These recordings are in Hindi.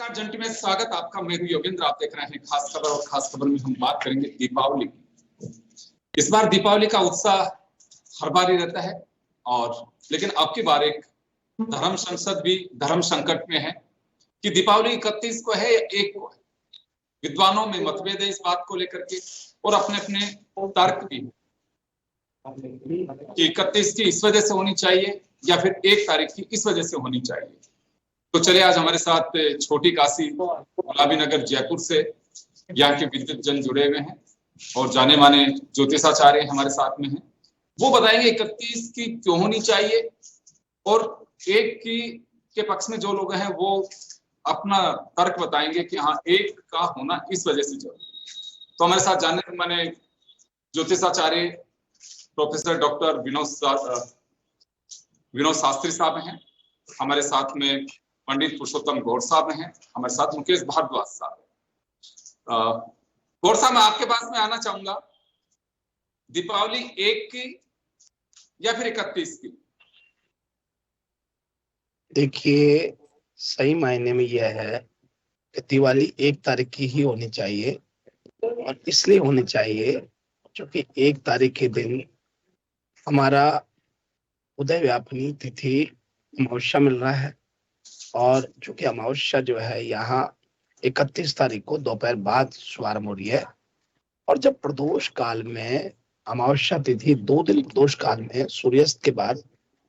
नमस्कार जंटी में स्वागत आपका। मैं हूं योगेंद्र, आप देख रहे हैं खास खबर। और खास खबर में हम बात करेंगे दीपावली की। इस बार दीपावली का उत्साह हर बार ही रहता है, और लेकिन अब की बार एक धर्म संसद भी धर्म संकट में है कि दीपावली 31 को है या 1 को है। विद्वानों में मतभेद है इस बात को लेकर के, और अपने अपने तर्क भी कि 31 की इस वजह से होनी चाहिए या फिर 1 तारीख की इस वजह से होनी चाहिए। तो चलिए, आज हमारे साथ छोटी काशी गुलाबी नगर जयपुर से यहाँ के विद्युत जन जुड़े हुए हैं और जाने माने ज्योतिषाचार्य हमारे साथ में हैं। वो बताएंगे 31 की क्यों होनी चाहिए, और 1 की के पक्ष में जो लोग हैं वो अपना तर्क बताएंगे कि हाँ 1 का होना इस वजह से जरूरी। तो हमारे साथ जाने माने ज्योतिषाचार्य प्रोफेसर डॉक्टर विनोद शास्त्री साहब हैं, हमारे साथ में पंडित पुरुषोत्तम गौड़ साहब हैं, हमारे साथ मुकेश भारद्वाज साहब। गौड़ साहब, मैं आपके पास में आना चाहूंगा, दीपावली 1 की या फिर 31 की? देखिए, सही मायने में यह है कि दिवाली 1 तारीख की ही होनी चाहिए, और इसलिए होनी चाहिए क्योंकि 1 तारीख के दिन हमारा उदय व्यापनी तिथि अमावस्या मिल रहा है। और चूंकि अमावस्या जो है यहाँ 31 तारीख को दोपहर बाद शुभारंभ हो रही है, और जब प्रदोष काल में अमावस्या तिथि 2 दिन प्रदोष काल में सूर्यास्त के बाद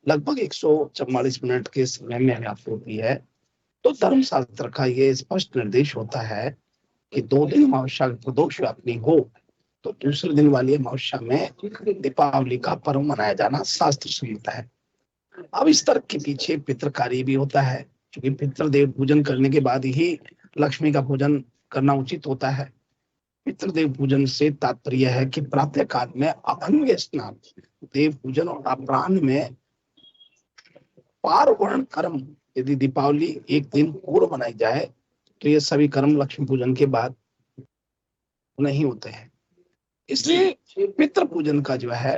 लगभग 144 मिनट के समय में व्याप्त होती है, तो धर्मशास्त्र का ये स्पष्ट निर्देश होता है कि 2 दिन अमावस्या प्रदोष व्यापनी हो तो दूसरे दिन वाली अमावस्या में दीपावली का पर्व मनाया जाना शास्त्र सम्मत है। अब इस तर्क के पीछे पितृ कार्य भी होता है, क्योंकि पितृदेव पूजन करने के बाद ही लक्ष्मी का पूजन करना उचित होता है। पितृदेव पूजन से तात्पर्य है कि प्रातः काल में अभंग स्नान, देव पूजन और अपराह्न में पारवर्ण कर्म यदि दीपावली 1 दिन पूर्व बनाई जाए तो ये सभी कर्म लक्ष्मी पूजन के बाद नहीं होते हैं। इसलिए पितृ पूजन का जो है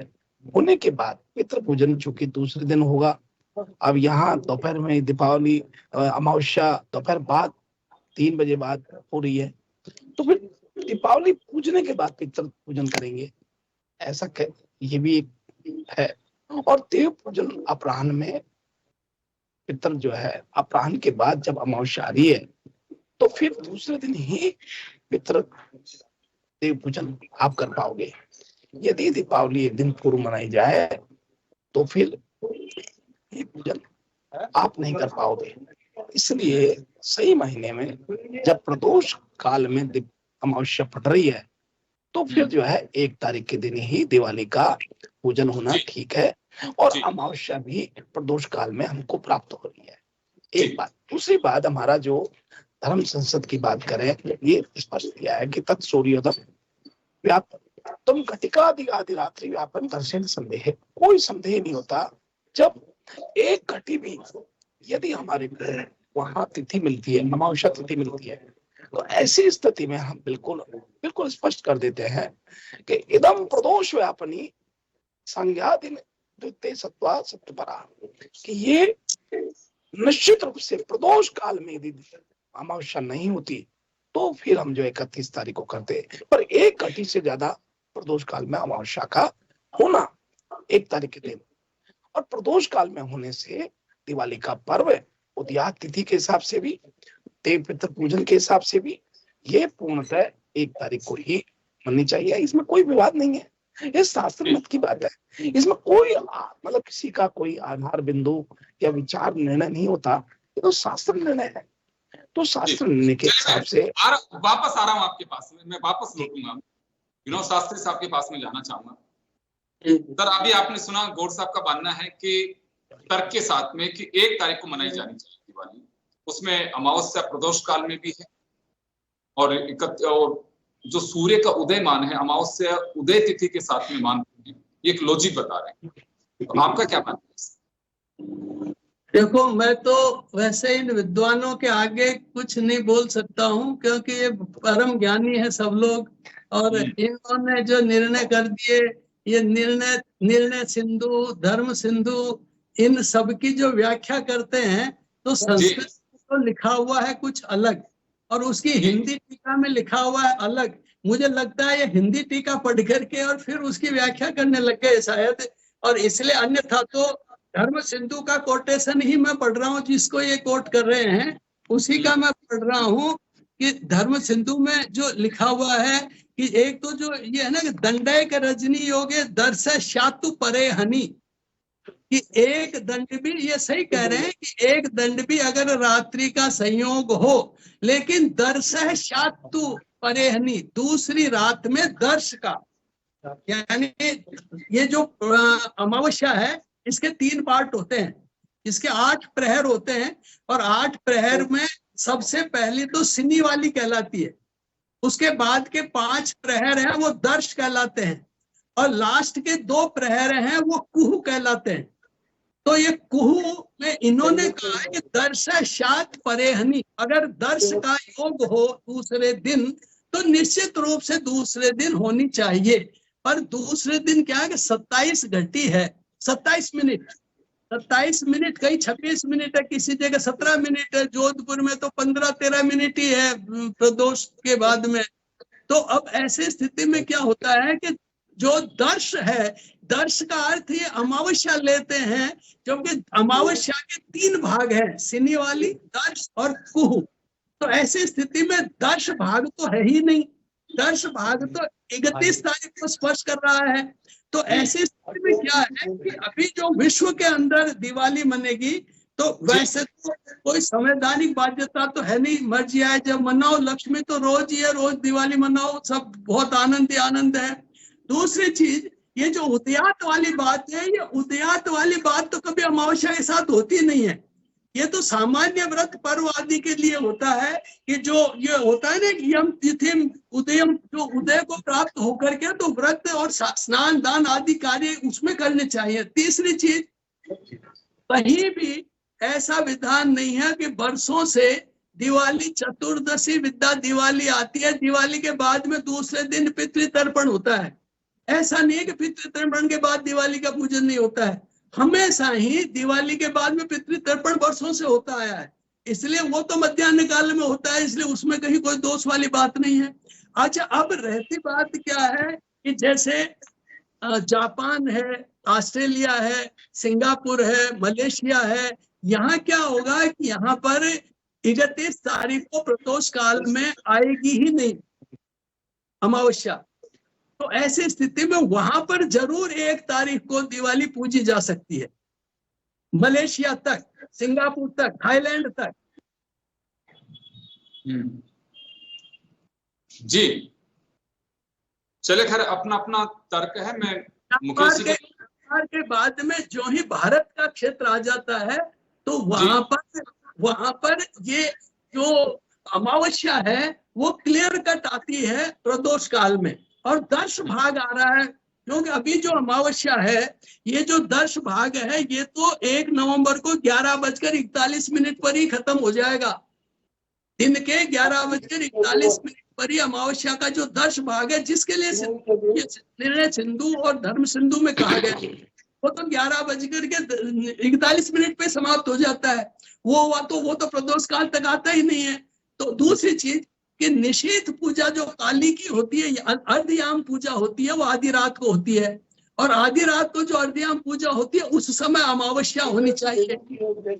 होने के बाद, पितृ पूजन चूंकि दूसरे दिन होगा, अब यहाँ दोपहर में दीपावली अमावस्या दोपहर बाद 3 बजे बाद हो रही है, तो फिर दीपावली पूजने के बाद पितृ पूजन करेंगे, ऐसा ये भी है। और देव पूजन अपराह्न में, पितृ जो है अपराह्न के बाद जब अमावस्या आ रही है तो फिर दूसरे दिन ही पितृ देव पूजन आप कर पाओगे। यदि दीपावली 1 दिन पूर्व मनाई जाए तो फिर ये पूजन आप नहीं कर पाओगे। इसलिए सही महीने में जब प्रदोष काल में अमावस्या पड़ रही है तो फिर जो है 1 तारीख के दिन ही दिवाली का पूजन होना ठीक है, और अमावस्या भी प्रदोष काल में हमको प्राप्त हो रही है। एक बात। दूसरी बात, हमारा जो धर्म संसद की बात करें, ये स्पष्ट किया है कि तत्सूर्योदय व्यापन तुम घटिकादि रात्रि व्यापन दर्शन संदेह, कोई संदेह नहीं होता। जब 1 घटी भी यदि हमारे वहां तिथि मिलती है, अमावस्या तिथि मिलती है, तो ऐसी स्थिति में हम बिल्कुल स्पष्ट कर देते हैं कि इदम प्रदोष व्यापनी संज्ञा दिन द्वितीय सत्वा सत्वपरा, कि ये निश्चित रूप से प्रदोष काल में यदि अमावस्या नहीं होती तो फिर हम जो 31 तारीख को करते, पर 1 घटी से ज्यादा प्रदोष काल में अमावस्या का होना 1 तारीख के दिन, और प्रदोष काल में होने से दिवाली का पर्व उदयात तिथि के हिसाब से भी, देव पितृ पूजन के हिसाब से भी, ये पूर्णतः 1 तारीख को ही मननी चाहिए। इसमें कोई विवाद नहीं है, ये शास्त्र मत की बात है। इसमें कोई मतलब किसी का कोई आधार बिंदु या विचार निर्णय नहीं होता, ये तो शास्त्र निर्णय है। तो शास्त्र निर्णय के हिसाब से वापस आ रहा हूँ आपके पास में, मैं वापस लौटूंगा, विनोद शास्त्री साहब के पास में जाना चाहूंगा। सर, अभी आपने सुना गौड़ साहब का मानना है कि तर्क के साथ में कि 1 तारीख को मनाई जानी चाहिए दिवाली, उसमें अमावस्या प्रदोष काल में भी है, और जो सूर्य का उदय मान है अमावस्या उदय तिथि के साथ में मान है, ये एक लॉजिक बता रहे हैं। तो आपका क्या मानना है? देखो, मैं तो वैसे इन विद्वानों के आगे कुछ नहीं बोल सकता हूँ, क्योंकि ये परम ज्ञानी है सब लोग, और इन्होंने जो निर्णय कर दिए, ये निर्णय सिंधु, धर्म सिंधु, इन सब की जो व्याख्या करते हैं तो संस्कृत तो लिखा हुआ है कुछ अलग और उसकी हिंदी टीका में लिखा हुआ है अलग। मुझे लगता है ये हिंदी टीका पढ़ करके और फिर उसकी व्याख्या करने लग गए शायद, और इसलिए, अन्यथा तो धर्म सिंधु का कोटेशन ही मैं पढ़ रहा हूँ, जिसको ये कोट कर रहे हैं उसी का मैं पढ़ रहा हूँ कि धर्म सिंधु में जो लिखा हुआ है कि एक तो जो ये है ना कि दंडैक रजनी योगे दर्श शातु परे हनी, कि एक दंड भी, ये सही कह रहे हैं कि एक दंड भी अगर रात्रि का संयोग हो, लेकिन दर्श शातु परे हनी, दूसरी रात में दर्श का, यानी ये जो अमावस्या है इसके 3 पार्ट होते हैं, इसके 8 प्रहर होते हैं, और 8 प्रहर में सबसे पहली तो सिनी वाली कहलाती है, उसके बाद के 5 प्रहर हैं वो दर्श कहलाते हैं, और लास्ट के 2 प्रहर हैं वो कुहू कहलाते हैं। तो ये कुहू में इन्होंने कहा है कि दर्श शात परेहनी, अगर दर्श का योग हो दूसरे दिन तो निश्चित रूप से दूसरे दिन होनी चाहिए, पर दूसरे दिन क्या है कि 27 घटी है, 27 मिनट, 27 मिनट, कहीं 26 मिनट है, किसी जगह 17 मिनट है, जोधपुर में तो 15-13 मिनट ही है प्रदोष के बाद में। तो अब ऐसे स्थिति में क्या होता है कि जो दर्श है, दर्श का अर्थ ये अमावस्या लेते हैं, क्योंकि अमावस्या के 3 भाग हैं, सिनी वाली, दर्श और कुहू। तो ऐसी स्थिति में दर्श भाग तो है ही नहीं, दर्श भाग तो 31 तारीख को स्पर्श कर रहा है। तो ऐसी स्थिति में क्या है कि अभी जो विश्व के अंदर दिवाली मनेगी, तो वैसे तो कोई संवैधानिक बाध्यता तो है नहीं, मर्जी आए जब मनाओ, लक्ष्मी तो रोज ही है, रोज दिवाली मनाओ, सब बहुत आनंद ही आनंद है। दूसरी चीज, ये जो उदयात वाली बात है, ये उदयात वाली बात तो कभी अमावस्या के साथ होती नहीं है, ये तो सामान्य व्रत पर्व आदि के लिए होता है, कि जो ये होता है ना कि यम तिथिम उदयम, जो उदय को प्राप्त होकर के तो व्रत और स्नान दान आदि कार्य उसमें करने चाहिए। तीसरी चीज, कहीं भी ऐसा विधान नहीं है कि वर्षों से दिवाली चतुर्दशी विद्या दिवाली आती है, दिवाली के बाद में दूसरे दिन पितृतर्पण होता है, ऐसा नहीं है कि पितृतर्पण के बाद दिवाली का पूजन नहीं होता है, हमेशा ही दिवाली के बाद में पितृतर्पण वर्षों से होता आया है, इसलिए वो तो मध्याह्न काल में होता है, इसलिए उसमें कहीं कोई दोष वाली बात नहीं है। अच्छा, अब रहती बात क्या है कि जैसे जापान है, ऑस्ट्रेलिया है, सिंगापुर है, मलेशिया है, यहाँ क्या होगा कि यहाँ पर 31 तारीख को प्रदोष काल में आएगी ही नहीं अमावस्या, तो ऐसी स्थिति में वहां पर जरूर 1 तारीख को दिवाली पूजी जा सकती है, मलेशिया तक, सिंगापुर तक, थाईलैंड तक। जी चले, खैर अपना अपना तर्क है। मैं मुकेश जी के बाद में जो ही भारत का क्षेत्र आ जाता है, तो वहां पर ये जो अमावस्या है वो क्लियर कट आती है प्रदोष काल में, और दर्श भाग आ रहा है, क्योंकि अभी जो अमावस्या है, ये जो दर्श भाग है, ये तो 1 नवंबर को 11:41 पर ही खत्म हो जाएगा, दिन के 11:41 पर ही अमावस्या का जो दर्श भाग है, जिसके लिए निर्णय सिंधु और धर्म सिंधु में कहा गया, वो तो 11:41 पे समाप्त हो जाता है, वो तो प्रदोष काल तक आता ही नहीं है। तो दूसरी चीज कि निषेध पूजा जो काली की होती है, अर्धयाम पूजा होती है, वो आधी रात को होती है, और आधी रात को जो अर्धयाम पूजा होती है उस समय अमावस्या होनी चाहिए।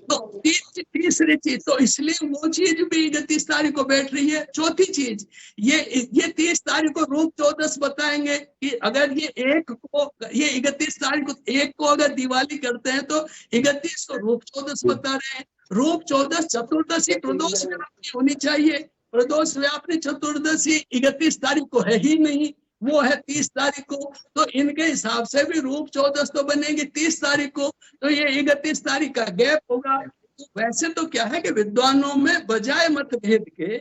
तो तीसरी चीज, तो इसलिए वो चीज भी 31 तारीख को बैठ रही है। चौथी चीज, ये 30 तारीख को रूप चौदस बताएंगे कि अगर ये 31 तारीख को 1 को अगर दिवाली करते हैं तो 31 को रूप चौदस बता रहे हैं। रूप चौदस चतुर्दशी प्रदोष व्याप्ति होनी चाहिए, प्रदोष व्याप्ति चतुर्दशी 31 तारीख को है ही नहीं, वो है 30 तारीख को। तो इनके हिसाब से भी रूप चौदस तो बनेगी 30 तारीख को, तो ये 31 तारीख का गैप होगा। तो वैसे तो क्या है कि विद्वानों में बजाय मतभेद के,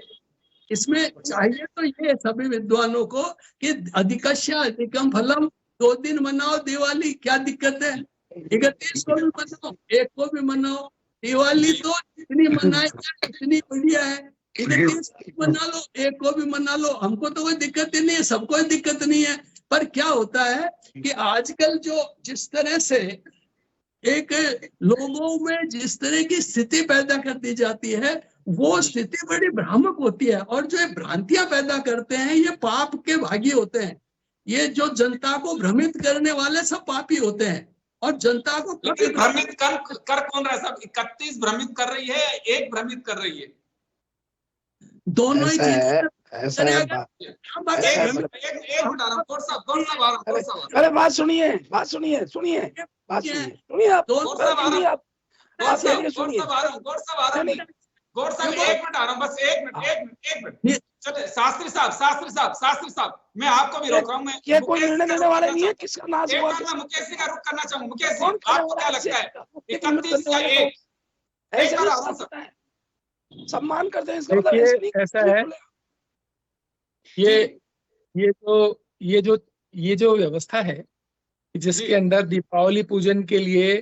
इसमें चाहिए तो ये सभी विद्वानों को कि अधिकस्य अधिकम फलम, 2 दिन मनाओ दिवाली, क्या दिक्कत है, 31 को भी मनाओ, 1 को भी मनाओ, दिवाली तो इतनी मनाए इतनी बढ़िया है, 31 मना लो, 1 को भी मना लो, हमको तो कोई दिक्कत ही नहीं है, सबको दिक्कत नहीं है। पर क्या होता है कि आजकल जो जिस तरह से एक लोगों में जिस तरह की स्थिति पैदा कर दी जाती है वो स्थिति बड़ी भ्रामक होती है, और जो ये भ्रांतियां पैदा करते हैं ये पाप के भागी होते हैं। ये जो जनता को भ्रमित करने वाले सब पापी होते हैं, और जनता को लेकिन भ्रमित कर कौन रहा है? सब 31 भ्रमित कर रही है, एक भ्रमित कर रही है? दोनों ही ऐसा है, चीजें ऐसा है एक मिनट आ रहा हूँ, गौर साहब आ रहा हूँ, गौर साहब अरे बात सुनिए, बात सुनिए, सुनिए, बात सुनिए आप, गौर साहब आ रहा हूँ, बात सुनिए, गौर साहब आ रहा हूँ, गौर साहब आ रहा हूँ, गौर साहब एक मिनट आ रहा हूँ, बस एक मिनट। चलिए शास्त्री साहब, मैं आपको भी रोक रहा हूँ। मैं ये कोई निर्णय लेने वाला नहीं है, किसका नाश एक हुआ? बार मैं मुकेश जी का रुख करना चाहूंगा। मुकेश जी, कौन आपको क्या लगता है 31 या 1? ऐसे एक बार नहीं आराम से। सकता है। सम्मान करते हैं, इसका मतलब ऐसे नहीं। देखिए ऐसा है, ये जो व्यवस्था है जिसके जी। अंदर दीपावली पूजन के लिए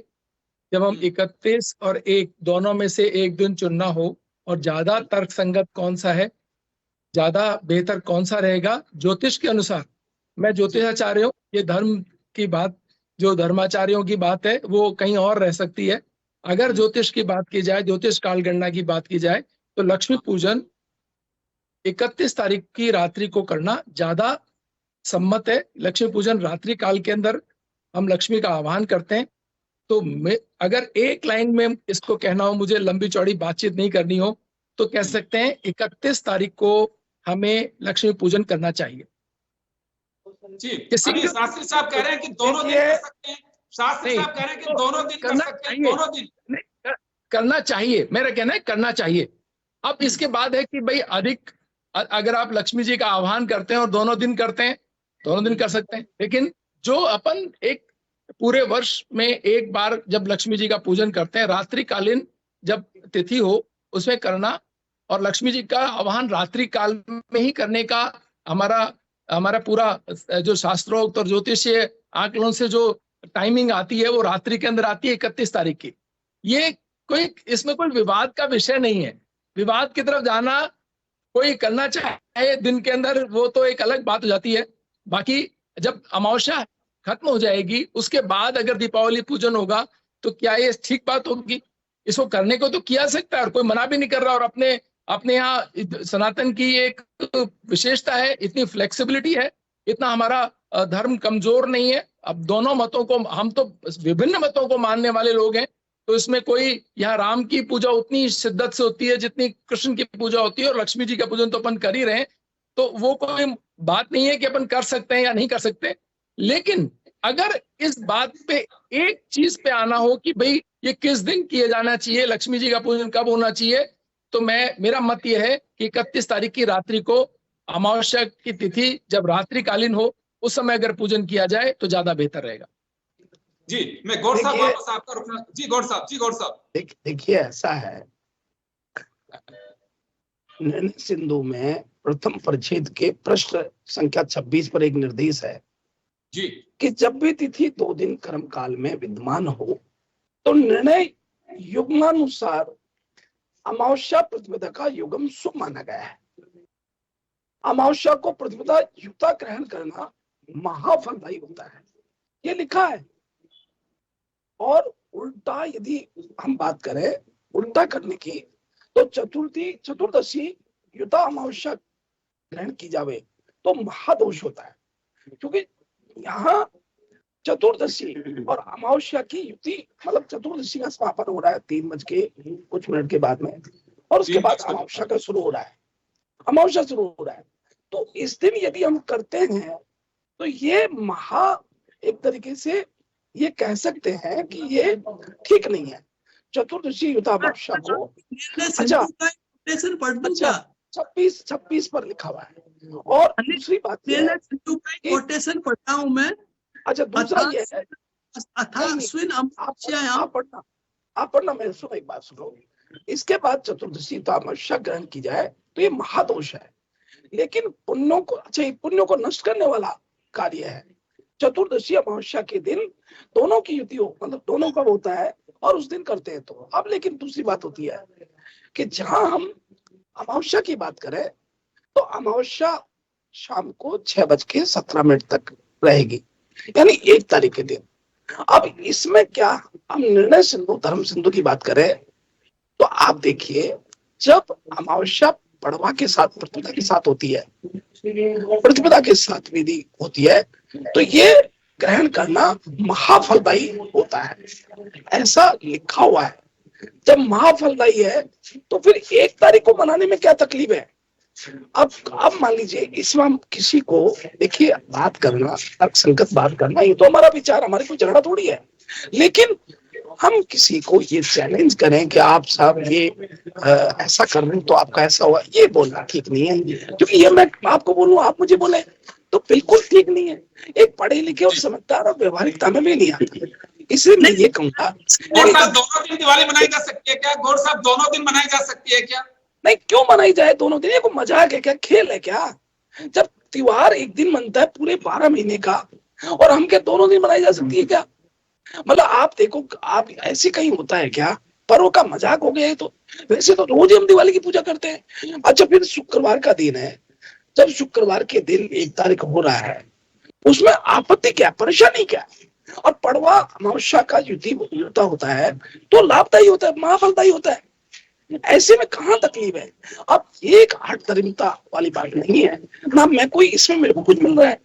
जब हम 31 और 1 दोनों में से एक दिन चुनना हो, और ज्यादा तर्क संगत कौन सा है, ज्यादा बेहतर कौन सा रहेगा ज्योतिष के अनुसार, मैं ज्योतिषाचार्य हूँ, ये धर्म की बात, जो धर्माचार्यों की बात है वो कहीं और रह सकती है। अगर ज्योतिष की बात की जाए, ज्योतिष काल गणना की बात की जाए, तो लक्ष्मी पूजन 31 तारीख की रात्रि को करना ज्यादा सम्मत है। लक्ष्मी पूजन रात्रि काल के अंदर हम लक्ष्मी का आह्वान करते हैं। तो मैं अगर एक लाइन में इसको कहना हो, मुझे लंबी चौड़ी बातचीत नहीं करनी हो, तो कह सकते हैं 31 तारीख को हमें लक्ष्मी पूजन करना चाहिए। जी, अभी शास्त्री साहब कह रहे हैं कि दोनों दिन कर सकते हैं। शास्त्री साहब कह रहे हैं कि दोनों दिन कर सकते हैं, दोनों दिन करना चाहिए। मेरा कहना है करना चाहिए। अब इसके बाद है कि भाई अधिक, अगर आप लक्ष्मी जी का आह्वान करते हैं और दोनों दिन करते हैं, दोनों दिन कर सकते हैं। लेकिन जो अपन एक पूरे वर्ष में एक बार जब लक्ष्मी जी का पूजन करते हैं, रात्रिकालीन जब तिथि हो उसमें करना, और लक्ष्मी जी का आह्वान रात्रि काल में ही करने का हमारा पूरा जो शास्त्रोक्त और ज्योतिषीय आकलन से जो टाइमिंग आती है वो रात्रि के अंदर आती है 31 तारीख की। ये कोई, इसमें कोई विवाद का विषय नहीं है। विवाद की तरफ जाना, कोई करना चाहे दिन के अंदर, वो तो एक अलग बात हो जाती है। बाकी जब अमावस्या खत्म हो जाएगी उसके बाद अगर दीपावली पूजन होगा तो क्या ये ठीक बात होगी? इसको करने को तो किया सकता है और कोई मना भी नहीं कर रहा। और अपने यहाँ सनातन की एक विशेषता है, इतनी फ्लेक्सिबिलिटी है, इतना हमारा धर्म कमजोर नहीं है। अब दोनों मतों को, हम तो विभिन्न मतों को मानने वाले लोग हैं, तो इसमें कोई, यहाँ राम की पूजा उतनी शिद्दत से होती है जितनी कृष्ण की पूजा होती है, और लक्ष्मी जी का पूजन तो अपन कर ही रहे हैं, तो वो कोई बात नहीं है कि अपन कर सकते हैं या नहीं कर सकते। लेकिन अगर इस बात पे एक चीज पे आना हो कि भाई ये किस दिन किया जाना चाहिए, लक्ष्मी जी का पूजन कब होना चाहिए, तो मेरा मत ये है कि 31 तारीख की रात्रि को, अमावस्या की तिथि जब रात्रिकालीन हो, उस समय अगर पूजन किया जाए तो ज्यादा बेहतर रहेगा। जी, मैं गौर साहब वापस आपका रुकना। जी गौर साहब। देखिए ऐसा है, निर्णय सिंधु में प्रथम परिच्छेद के प्रश्न संख्या 26 पर एक निर्देश है जी कि जब भी तिथि 2 दिन कर्म काल में विद्यमान हो तो निर्णय युग्मानुसार अमावस्या प्रतिपदा का युगम शुभ माना गया है। अमावस्या को प्रतिपदा युक्ता ग्रहण करना महाफलदायी होता है, ये लिखा है। और उल्टा यदि हम बात करें उल्टा करने की, तो चतुर्दशी युता अमावस्या ग्रहण की जावे तो महादोष होता है, क्योंकि यहाँ चतुर्दशी और अमावस्या की युति, मतलब चतुर्दशी का समापन हो रहा है 3 कुछ मिनट के बाद में, और उसके बाद अमावस्या का शुरू हो रहा है, अमावस्या शुरू हो रहा है। तो इस दिन यदि हम करते हैं तो ये एक तरीके से ये कह सकते हैं कि ये ठीक नहीं है। चतुर्दशी युता अमावस्या को, अच्छा 26 पर लिखा हुआ है। और दूसरी बात कोटेशन पढ़ा हूं मैं। अच्छा, दूसरा ये है, आप पढ़ना, मैं सुनो, एक बात सुनो। इसके बाद चतुर्दशी युता अमावस्या ग्रहण की जाए तो ये महादोष है, लेकिन पुण्यों को, अच्छा, पुण्यों को नष्ट करने वाला कार्य है। चतुर्दशी अमावस्या के दिन दोनों की युति हो, मतलब दोनों का होता है और उस दिन करते हैं। तो अब लेकिन दूसरी बात होती है कि जहां हम अमावस्या की बात करें तो अमावस्या शाम को 6:17 तक रहेगी, यानी 1 तारीख के दिन। अब इसमें क्या, हम निर्णय सिंधु धर्म सिंधु की बात करें तो आप देखिए, जब अमावस्या पड़वा के साथ प्रतिपदा के साथ होती है, प्रतिपदा के साथ विधि होती है, तो ये ग्रहण करना महाफलदायी होता है, ऐसा लिखा हुआ है। जब महाफलदायी है तो फिर 1 तारीख को मनाने में क्या तकलीफ है? अब मान लीजिए, इसमें हम किसी को, देखिए बात करना, तर्कसंगत बात करना, ये तो हमारा विचार, हमारी कोई झगड़ा थोड़ी है, लेकिन हम किसी को ये चैलेंज करें कि आप साहब ये ऐसा कर रहे हैं तो आपका ऐसा हुआ, ये बोलना ठीक नहीं है। क्योंकि ये मैं आपको बोलूं, आप मुझे बोले, तो बिल्कुल ठीक नहीं है। एक पढ़े लिखे और समझदार और व्यवहारिकता में भी नहीं आती। इसलिए मैं ये कहूंगा, गौर साहब दोनों दिन दिवाली मनाई जा सकती है क्या? गौर साहब दोनों दिन मनाई जा सकती है क्या? नहीं, क्यों मनाई जाए दोनों दिन? ये कोई मजाक है क्या, खेल है क्या? जब त्योहार एक दिन मनता है पूरे 12 महीने का, और हम क्या दोनों दिन मनाई जा सकती है क्या? मतलब आप देखो, आप ऐसे कहीं होता है क्या? पर्व का मजाक हो गया है। तो वैसे तो रोज हम दिवाली की पूजा करते हैं। अच्छा, फिर शुक्रवार का दिन है, जब शुक्रवार के दिन 1 तारीख हो रहा है, उसमें आपत्ति क्या, परेशानी क्या? और पड़वा अमावस्या का युति होता है तो लाभदायी होता है, महाफलदायी होता है। ऐसे में कहाँ तकलीफ है? अब एक हठधर्मिता वाली बात नहीं है ना, मैं कोई इसमें मेरे को कुछ मिल रहा है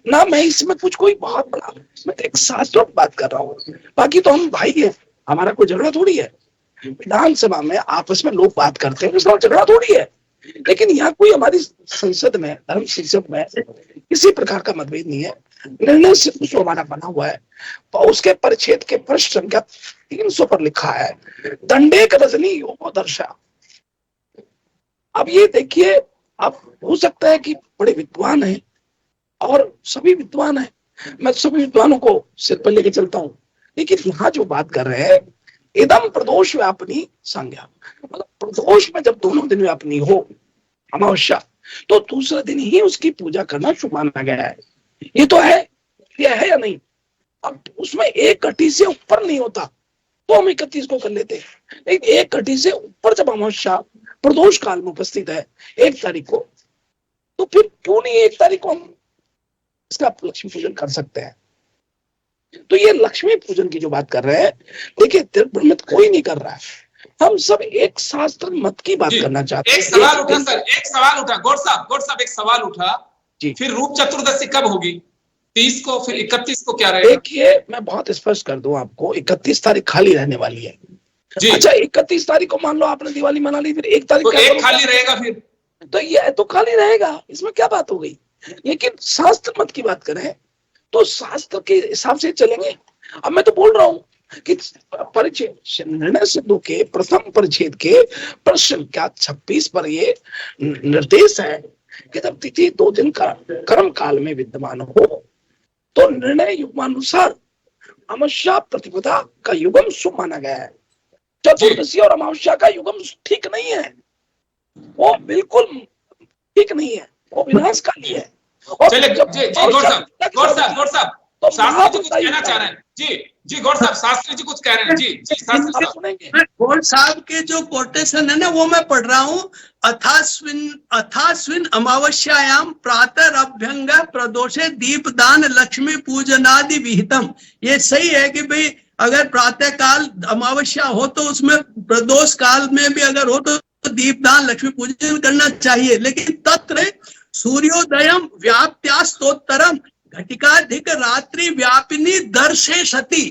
ना, मैं इसमें कुछ कोई बहुत बड़ा, मैं तो एक शास्त्रों की बात कर रहा हूँ। बाकी तो हम भाई हैं, हमारा कोई झगड़ा थोड़ी है। विधानसभा में आपस में लोग बात करते हैं, उसमें झगड़ा थोड़ी है। लेकिन यहाँ कोई हमारी संसद में, धर्म संसद में किसी प्रकार का मतभेद नहीं है। निर्णय सिंधु जो हमारा बना हुआ है, उसके परिच्छेद के पृष्ठ संख्या 300 पर लिखा है, दंडेक रजनी योगो दर्शा। अब ये देखिए, अब हो सकता है कि बड़े विद्वान हैं और सभी विद्वान हैं, मैं सभी विद्वानों को सिर पर लेके चलता हूँ, लेकिन यहाँ जो बात कर रहे हैं, इदम प्रदोष व्यापनी संज्ञा, मतलब प्रदोष में जब दोनों दिन व्यापनी हो अमावस्या, तो दूसरे दिन ही उसकी पूजा करना शुभ माना गया है। ये तो है, ये है या नहीं? अब उसमें 1 घटी से ऊपर नहीं होता तो हम 31 को कर लेते, लेकिन 1 घटी से ऊपर जब अमावस्या प्रदोष काल में उपस्थित है 1 तारीख को, तो फिर क्यों नहीं 1 तारीख को हम इसका लक्ष्मी पूजन कर सकते हैं? तो ये लक्ष्मी पूजन की जो बात कर रहे हैं, देखिए भ्रमित कोई नहीं कर रहा है, हम सब एक शास्त्र मत की बात करना चाहते हैं। एक सवाल उठा सर, एक सवाल उठा गौर साहब एक सवाल उठा जी। फिर रूप चतुर्दशी कब होगी? 30 को, फिर 31 को क्या रहेगा? देखिए, मैं बहुत स्पष्ट कर दूं आपको, 31 तारीख खाली रहने वाली है जी। अच्छा, 31 तारीख को मान लो आपने दिवाली मना ली, फिर 1 तारीख तो एक खाली रहेगा, फिर तो ये तो खाली रहेगा, इसमें क्या बात हो गई? लेकिन शास्त्र मत की बात करें तो शास्त्र के हिसाब से चलेंगे। अब मैं तो बोल रहा हूँ कि परिच्छेद, निर्णय सिंधु के प्रथम परिच्छेद के प्रश्न क्या 26 पर ये निर्देश है कि जब तिथि 2 दिन का कर्म काल में विद्यमान हो तो निर्णय युग्मानुसार अमावस्या प्रतिपदा का युगम शुभ माना गया है। चतुर्दशी और अमावस्या का युगम ठीक नहीं है, वो बिल्कुल ठीक नहीं है, वो विनाशकाली है। चलिए गौर साहब तो शास्त्री जी कुछ कहना चाह रहे हैं जी गौर साहब, शास्त्री जी कुछ कह रहे हैं जी शास्त्री साहब। गौर साहब के जो कोटेशन है ना, वो मैं पढ़ रहा हूँ। अथास्विन अमावस्यायाम प्रातः अभ्यंग प्रदोषे दीपदान लक्ष्मी पूजनादि विहितम। ये सही है कि भाई अगर प्रातः काल अमावस्या हो तो उसमें प्रदोष काल में भी अगर हो तो दीपदान लक्ष्मी पूजन करना चाहिए। लेकिन तत्र सूर्योदयम व्याप्त्यास्तोत्तरम घटिकाधिक रात्रि व्यापिनी दर्शे सती,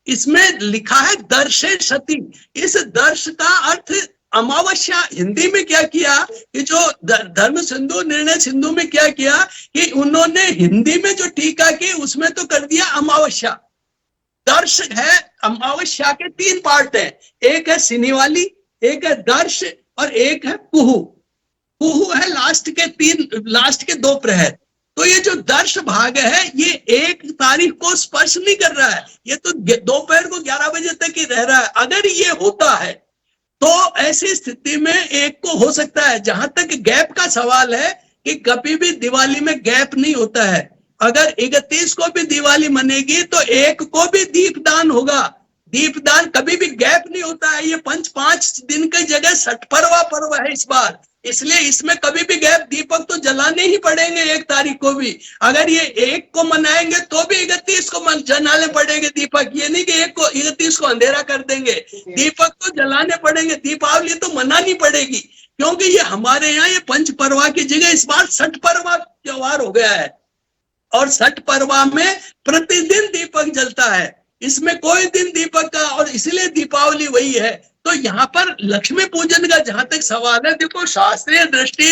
इसमें लिखा है दर्शे सती। इस दर्श का अर्थ अमावस्या, हिंदी में क्या किया कि जो धर्म सिंधु निर्णय सिंधु में क्या किया कि उन्होंने हिंदी में जो टीका की उसमें तो कर दिया अमावस्या। दर्श है, अमावस्या के 3 पार्ट है, एक है सिनी वाली, एक है दर्श और एक है कुहू। कुहू है लास्ट के 2 प्रहर। तो ये जो दर्श भाग है ये 1 तारीख को स्पर्श नहीं कर रहा है, ये तो दोपहर को 11 बजे तक ही रह रहा है। अगर ये होता है तो ऐसी स्थिति में 1 को हो सकता है। जहां तक गैप का सवाल है कि कभी भी दिवाली में गैप नहीं होता है। अगर 31 को भी दिवाली मनेगी तो 1 को भी दीपदान होगा। दीपदान कभी भी गैप नहीं होता है। ये 5 दिन की जगह 60वां पर्व है इस बार, इसलिए इसमें कभी भी गैप, दीपक तो जलाने ही पड़ेंगे 1 तारीख को भी। अगर ये 1 को मनाएंगे तो भी 31 को जलाने पड़ेंगे दीपक, ये नहीं कि 1 को 31 को अंधेरा कर देंगे, दीपक तो जलाने पड़ेंगे। दीपावली तो मनानी पड़ेगी, क्योंकि ये हमारे यहाँ ये पंच परवा की जगह इस बार 6 परवा त्योहार हो गया है, और 6 परवा में प्रतिदिन दीपक जलता है, इसमें कोई दिन दीपक का, और इसलिए दीपावली वही है। तो यहाँ पर लक्ष्मी पूजन का जहां तक सवाल है, देखो शास्त्रीय दृष्टि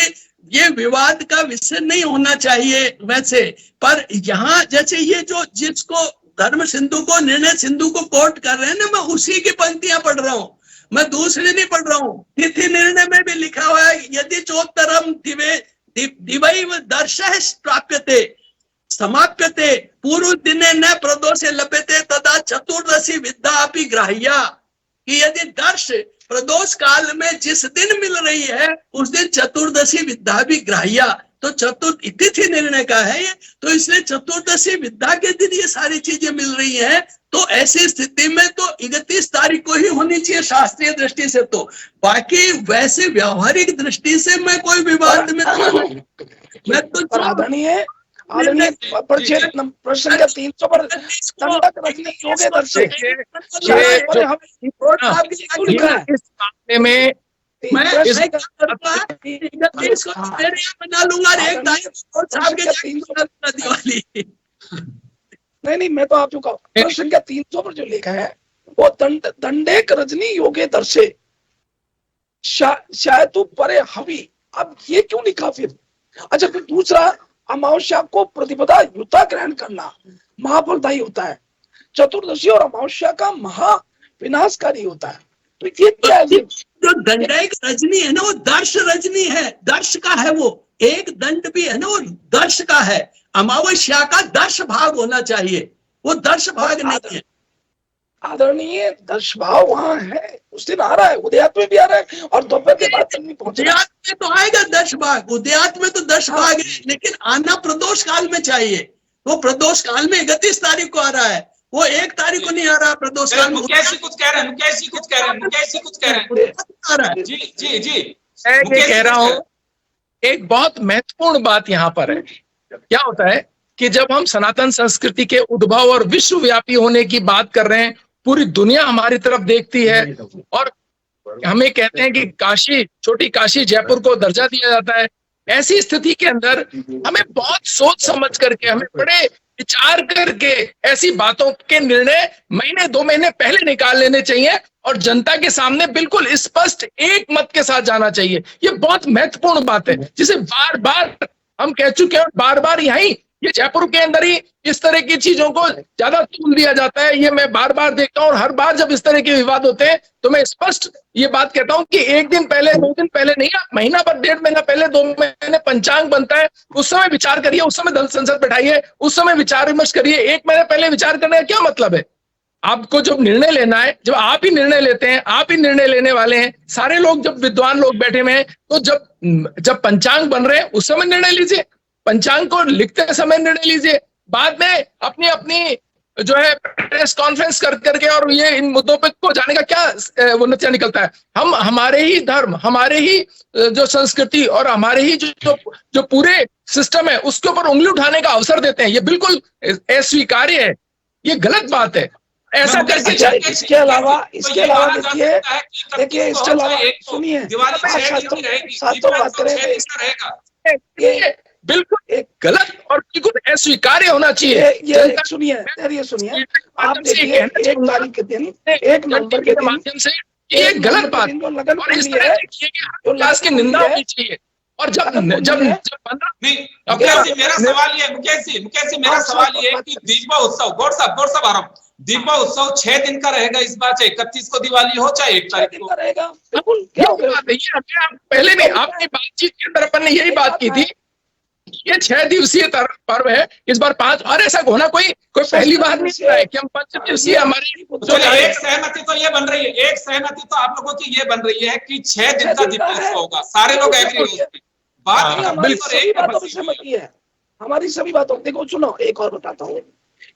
ये विवाद का विषय नहीं होना चाहिए वैसे, पर यहाँ जैसे ये जो जिसको धर्म सिंधु को, निर्णय सिंधु को कोट कर रहे हैं ना, मैं उसी की पंक्तियां पढ़ रहा हूँ, मैं दूसरी नहीं पढ़ रहा हूँ। तिथि निर्णय में भी लिखा हुआ है, यदि चोत्तरम दिवैव दर्शः प्राप्यते समाप्यते पूर्व दिने न प्रदोषे लभ्यते तदा चतुर्दशी विद्या अपि ग्राह्या, कि यदि दर्श प्रदोष काल में जिस दिन मिल रही है उस दिन चतुर्दशी विद्या भी ग्राह्या। तो तिथि निर्णय का है ये, तो इसलिए चतुर्दशी विद्या के दिन ये सारी चीजें मिल रही हैं। तो ऐसी स्थिति में तो 31 तारीख को ही होनी चाहिए शास्त्रीय दृष्टि से। तो बाकी वैसे व्यवहारिक दृष्टि से मैं कोई विवाद में मैं तो आदरणीय प्रश्न का 300 पर दंडक रखने योग्य दर्शे इस मामले में मैं बना लूंगा दिवाली। नहीं, मैं तो आप जो कहा प्रश्न का 300 पर जो लिखा है वो दंडेक रजनी योगे दर्शे शायद तो परे हवि। अब ये क्यों लिखा फिर? अच्छा, फिर दूसरा, अमावस्या को प्रतिपदा युता ग्रहण करना महाफलदायी होता है, चतुर्दशी और अमावस्या का महा विनाशकारी होता है। तो ये क्या है? जो दंडैक रजनी है ना, वो दर्श रजनी है, दर्श का है, वो एक दंड भी है ना, वो दर्श का है। अमावस्या का दर्श भाग होना चाहिए, वो दर्श भाग नहीं है। आदरणीय, दर्श भाव वहां है, उस दिन आ रहा है, उदयात में भी आ रहा है, और दोपहर के बाद तक नहीं पहुंचे। उदयात में तो आएगा दर्श भाग, उदयात में तो दर्श भाग है, लेकिन आना प्रदोष काल में चाहिए। वो प्रदोष काल में 31 तारीख को आ रहा है, वो 1 तारीख को नहीं आ रहा प्रदोष काल में। मुकेश जी कुछ कह रहे हैं। जी मैं ये कह रहा हूँ, एक बहुत महत्वपूर्ण बात यहाँ पर है। क्या होता है कि जब हम सनातन संस्कृति के उद्भव और विश्वव्यापी होने की बात कर रहे हैं, पूरी दुनिया हमारी तरफ देखती है, और हमें कहते हैं कि काशी, छोटी काशी जयपुर को दर्जा दिया जाता है। ऐसी स्थिति के अंदर हमें बहुत सोच समझ करके, हमें बड़े विचार करके ऐसी बातों के निर्णय महीने 2 महीने पहले निकाल लेने चाहिए, और जनता के सामने बिल्कुल स्पष्ट एक मत के साथ जाना चाहिए। ये बहुत महत्वपूर्ण बात है, जिसे बार बार हम कह चुके हैं, और बार बार यही ये जयपुर के अंदर ही इस तरह की चीजों को ज्यादा तूल दिया जाता है। ये मैं बार बार देखता हूँ, और हर बार जब इस तरह के विवाद होते हैं तो मैं स्पष्ट ये बात कहता हूँ कि 1 दिन पहले, 2 दिन पहले नहीं, महीना पर, 1.5 महीना पहले, 2 महीने पंचांग बनता है, उस समय विचार करिए, उस समय दल संसद बैठाइए, उस समय विचार विमर्श करिए। 1 महीने पहले विचार करने का क्या मतलब है? आपको जब निर्णय लेना है, जब आप ही निर्णय लेते हैं, आप ही निर्णय लेने वाले हैं, सारे लोग जब विद्वान लोग बैठे हुए हैं, तो जब पंचांग बन रहे हैं उस समय निर्णय लीजिए, पंचांग को लिखते समय निर्णय लीजिए। बाद में अपनी अपनी जो है प्रेस कॉन्फ्रेंस करके और ये इन मुद्दों पे को जाने का क्या वो नतीजा निकलता है? हम हमारे ही धर्म, हमारे ही जो संस्कृति और हमारे ही जो पूरे सिस्टम है उसके ऊपर उंगली उठाने का अवसर देते हैं। ये बिल्कुल अस्वीकार्य है, ये गलत बात है। ऐसा करके इसके अलावा देखिए इसके अलावा सुनिए, बिल्कुल एक गलत और बिल्कुल अस्वीकार्य होना चाहिए। ये सुनिए, आप देखिए 1 तारीख के दिन, 1 नवंबर के माध्यम से ये गलत बात और इस तरह की निंदा होनी चाहिए। और जब मेरा सवाल ये, मुकेश जी मेरा सवाल ये है कि दीपोत्सव, गौर साहब आ रहा हूँ, दीपोत्सव 6 दिन का रहेगा इस बार, चाहे 31 को दिवाली हो चाहे 1 तारीख को रहेगा। पहले भी आपकी बातचीत के अंदर अपन ने यही बात की थी, ये 6 दिवसीय पर्व है, इस बार 5, और ऐसा होना कोई पहली बार नहीं रहा है कि हम 5 दिवसीय हमारी एक सहमति तो ये बन रही है, एक सहमति तो आप लोगों की ये बन रही है कि 6 दिन का दीपोत्सव होगा, सारे लोग एग्री हो उसमें। बात सहमति है हमारी सभी बातों। देखो सुनो, एक और बताता हूँ,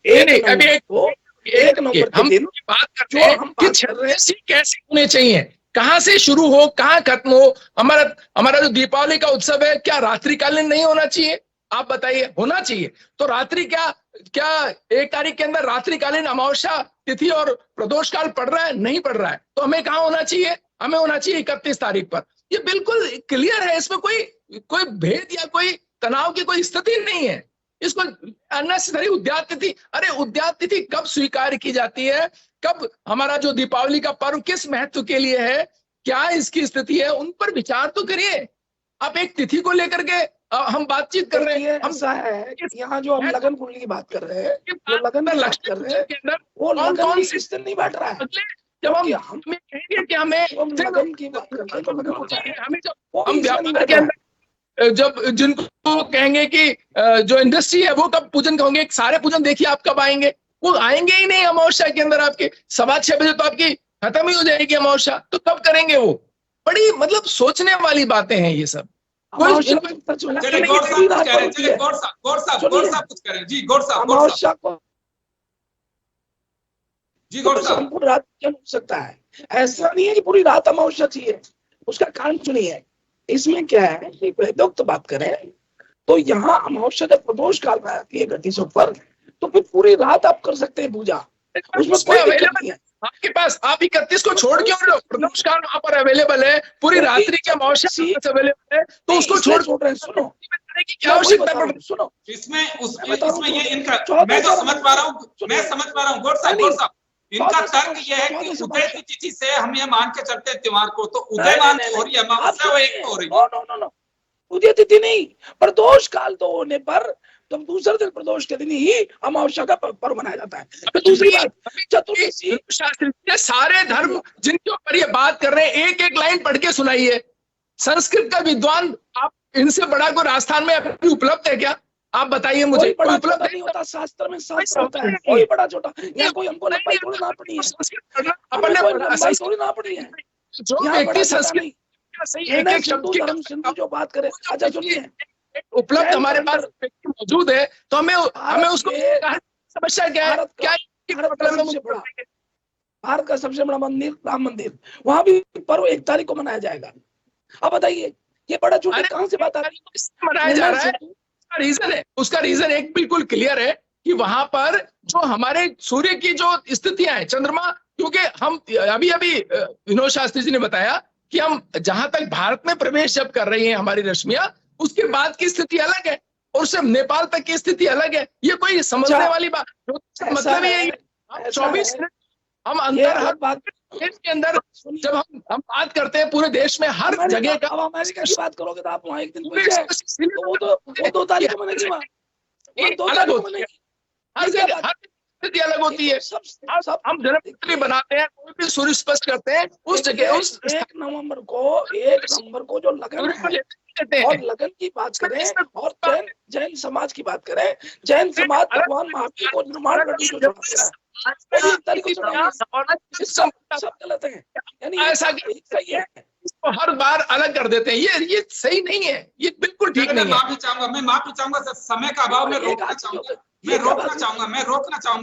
एक नंबर हम बात करते हैं कि 6 कैसे होने चाहिए, कहाँ से शुरू हो कहाँ खत्म हो। हमारा हमारा जो दीपावली का उत्सव है, क्या रात्रिकालीन नहीं होना चाहिए? आप बताइए, होना चाहिए। तो रात्रि क्या क्या 1 तारीख के अंदर रात्रिकालीन अमावस्या तिथि और प्रदोष काल पड़ रहा है? नहीं पड़ रहा है। तो हमें कहाँ होना चाहिए? हमें होना चाहिए 31 तारीख पर। ये बिल्कुल क्लियर है, इसमें कोई भेद या कोई तनाव की कोई स्थिति नहीं है। इसको अननेसेसरी उद्यात तिथि, अरे उद्यात तिथि कब स्वीकार की जाती है, कब हमारा जो दीपावली का पर्व किस महत्व के लिए है, क्या इसकी स्थिति है, उन पर विचार तो करिए। आप एक तिथि को लेकर के हम बातचीत कर रहे हैं। हम ऐसा है कि यहाँ जो हम लगन कुंडली की बात कर रहे हैं, जो लगन की बात लक्ष्मी कर रहे हैं, के अंदर वो लगन कौन की किस दिन नहीं बैठ रहा है। जब हम क्योंकि हमें कहेंगे कि हमें लगन की बात करते हैं तो लगन होता है, हमें जब वो भी हम इसमें नहीं व्यापार बैठ के रहा है। अंदर जब जिनको कहेंगे कि जो इंडस्ट्री है वो कब पूजन कहोगे, सारे पूजन देखिए आप कब आएंगे, वो आएंगे ही नहीं अमावस्या के अंदर। आपके 6:15 बजे तो आपकी खत्म ही हो जाएगी अमावस्या, तो कब करेंगे वो? बड़ी मतलब सोचने वाली बातें हैं ये सब। अमावस्या को सच में चलिए गौर साहब कुछ कह रहे हैं, चलिए गौर साहब कुछ कह रहे हैं। जी गौर साहब अमावस्या को जी गौर साहब। संपूर्ण रात क्या हो सकता है? ऐसा नहीं है कि पूरी रात अमावस्या चाहिए, उसका कारण सुनिए। इसमें क्या है कि वेदोक्त बात करें तो यहाँ अमावस्या जब प्रदोष काल में आती है 31 ऊपर, तो फिर पूरी रात आप कर सकते हैं पूजा, उसमें कोई दिक्कत नहीं है। आपके पास आप 31 को छोड़ क्यों रहे हो? प्रदोष काल वहां पर अवेलेबल है, पूरी रात्रि की अमावस्या अवेलेबल है, तो उसको छोड़ रहे हैं। सुनो, की क्या आवश्यकता पड़ रही है? सुनो, इसमें ये इनका मैं जो समझ पा रहा हूँ गौर साहब इनका तर्क ये है कि उदय की तिथि से हम ये मान के चलते हैं त्योहार को, तो उदयमान हो रही है, अमावस्या वो एक हो रही है। नो, उदय तिथि नहीं, प्रदोष काल तो होने पर तो दूसरे दिन प्रदोष के दिन ही अमावस्या का पर्व मनाया जाता है। दूसरी बात, चतुर्दशी शास्त्री ये सारे धर्म जिनके ऊपर ये बात कर रहे हैं, एक एक लाइन पढ़ के सुनाइए। संस्कृत का विद्वान आप इनसे बड़ा कोई राजस्थान में अभी उपलब्ध है क्या? आप बताइए मुझे। कोई उपलब्ध नहीं होता, शास्त्र में शास्त्र होता है, कोई बड़ा छोटा या कोई हमको लंबाई थोड़ी ना पड़ी है, लंबाई थोड़ी ना पड़ी है। जो व्यक्ति संस्कृत एक एक शब्द की धर्म सिंधु जो बात करे, अच्छा सुनिए, उपलब्ध हमारे पास व्यक्ति मौजूद है, तो हमें उसको समस्या क्या है? क्या भारत का सबसे बड़ा मंदिर राम मंदिर, वहां भी पर्व 1 तारीख को मनाया जाएगा। अब बताइए ये बड़ा झूठ कहां से बात आ रही है? मनाया जा रहा है, उसका रीजन एक बिल्कुल क्लियर है कि वहां पर जो हमारे सूर्य की जो स्थितियां हैं, चंद्रमा, क्योंकि हम अभी विनोद शास्त्री जी ने बताया कि हम जहां तक भारत में प्रवेश जब कर रही हैं हमारी रश्मियां, उसके बाद की स्थिति अलग है और सिर्फ नेपाल तक की स्थिति अलग है। ये कोई समझने वाली बात मतलब ये 24 हम अंतर बात के अंदर जब हम बात करते हैं पूरे देश में हर जगह का। अब अमेरिका की बात करोगे तो आप वहाँ एक दिन वो 2 तारीख को मनेगी, वहाँ 2 तारीख को मनेगी, हर जगह हर स्थिति अलग होती है। हम जन्मतिथि बनाते हैं, कोई भी सूर्य स्पष्ट करते हैं, उस जगह उस 1 नवंबर को जो लगन है और लगन की बात करें और जैन समाज की बात करें, जैन समाज भगवान महावीर को निर्माण करने को जोड़ता है, सब गलत है। यानी ऐसा सही है, इसको हर बार अलग कर देते हैं, ये सही नहीं है, ये बिल्कुल ठीक नहीं है। मैं माफी चाहूंगा सर, समय का अभाव में रोकना चाहूंगा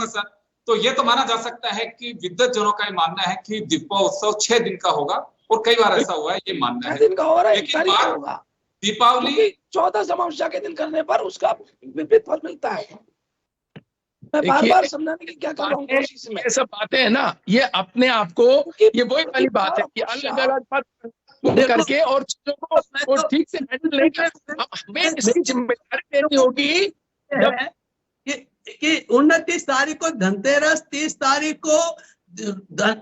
सर। तो ये तो माना जा सकता है कि विद्वत जनों का ये मानना है कि दीपोत्सव 6 दिन का होगा, और कई बार ऐसा हुआ है, ये मानना है। दिन का हो रहा है, 1 तारीख का होगा। दीपावली 14 अमावस्या के दिन करने पर उसका विपरीत फल मिलता है। मैं बार-बार समझाने की क्या कर रहा हूँ कोशिश में। ये सब बातें है ना, ये अपने आप को, ये वही वाली बात है कि अलग-अलग बात करके और चीजों को ठीक से हैंडल नहीं कर, हमें इसकी जिम्मेदारी लेनी होगी। कि 29 तारीख को धनतेरस, 30 तारीख को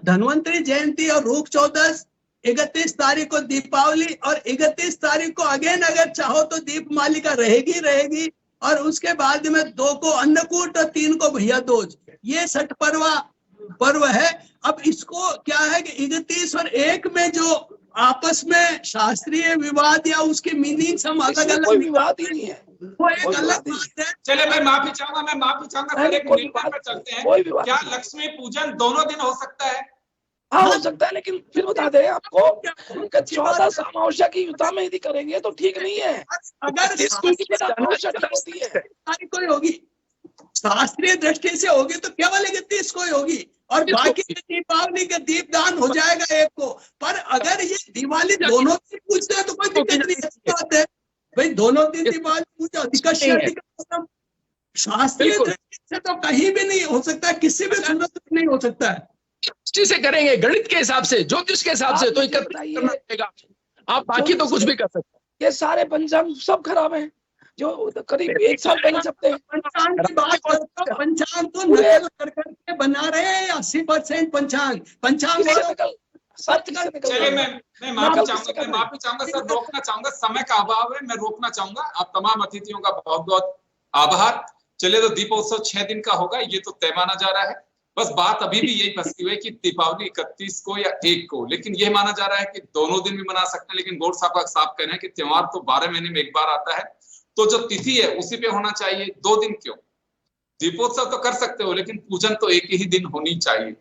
धन्वंतरी जयंती और रूप चौदस, 31 तारीख को दीपावली और 31 तारीख को अगेन अगर चाहो तो दीपमालिका रहेगी और उसके बाद में 2 को अन्नकूट और 3 को भैया दूज। ये 60 पर्व है। अब इसको क्या है कि 31 और 1 में जो आपस में शास्त्रीय विवाद या उसकी मीनिंग हम अलग-अलग, कोई विवाद ही नहीं है, वो एक अलग बात है। चलिए मैं माफी चाहूंगा सर, एक निर्णय पर चलते हैं। क्या लक्ष्मी पूजन दोनों दिन हो सकता है? हाँ हो सकता है, लेकिन फिर बता दें आपको 14 अमावस्या की युता में यदि करेंगे तो ठीक नहीं है। अगर अमावस्या होती है कोई होगी शास्त्रीय दृष्टि से होगी तो केवल 31 को ही होगी, और बाकी दीपावली का दीपदान हो जाएगा 1 को। पर अगर ये दिवाली दोनों दिन पूजते हैं तो कोई दिक्कत नहीं, ऐसी बात है भाई, दोनों दिन दिवाली पूजा अधिक शास्त्रीय दृष्टि से तो कहीं भी नहीं हो सकता, किसी भी सूरत में नहीं हो सकता है। दृष्टि से करेंगे, गणित के हिसाब से, ज्योतिष के हिसाब से तो 31 करना पड़ेगा, आप बाकी तो कुछ भी कर सकते हैं। ये सारे पंचांग सब खराब हैं, जो करीब 1 साल पहले सकते हैं। पंचांग की बात करते हो, पंचांग तो नकल कर करके बना रहे हैं 80% पंचांग चलिए मैं माफी चाहूंगा सर, रोकना चाहूंगा, समय का अभाव है, मैं रोकना चाहूंगा। आप तमाम अतिथियों का बहुत बहुत आभार। चलिए, तो दीपोत्सव 6 दिन का होगा, ये तो तय माना जा रहा है। बस बात अभी भी यही फंसी हुई है कि दीपावली 31 को या 1 को, लेकिन यह माना जा रहा है कि दोनों दिन भी मना सकते हैं। लेकिन गौड़ साहब का साफ कहना है कि त्योहार तो 12 महीने में एक बार आता है, तो जो तिथि है उसी पे होना चाहिए। 2 दिन क्यों? दीपोत्सव तो कर सकते हो, लेकिन पूजन तो एक ही दिन होनी चाहिए।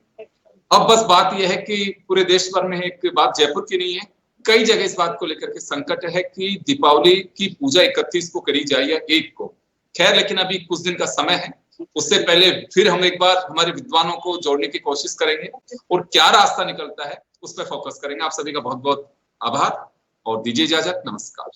अब बस बात यह है कि पूरे देश भर में एक बात जयपुर की नहीं है, कई जगह इस बात को लेकर के संकट है कि दीपावली की पूजा 31 को करी जाए या 1 को। खैर, लेकिन अभी कुछ दिन का समय है, उससे पहले फिर हम एक बार हमारे विद्वानों को जोड़ने की कोशिश करेंगे और क्या रास्ता निकलता है उस पर फोकस करेंगे। आप सभी का बहुत बहुत आभार और दीजिए इजाजत। नमस्कार।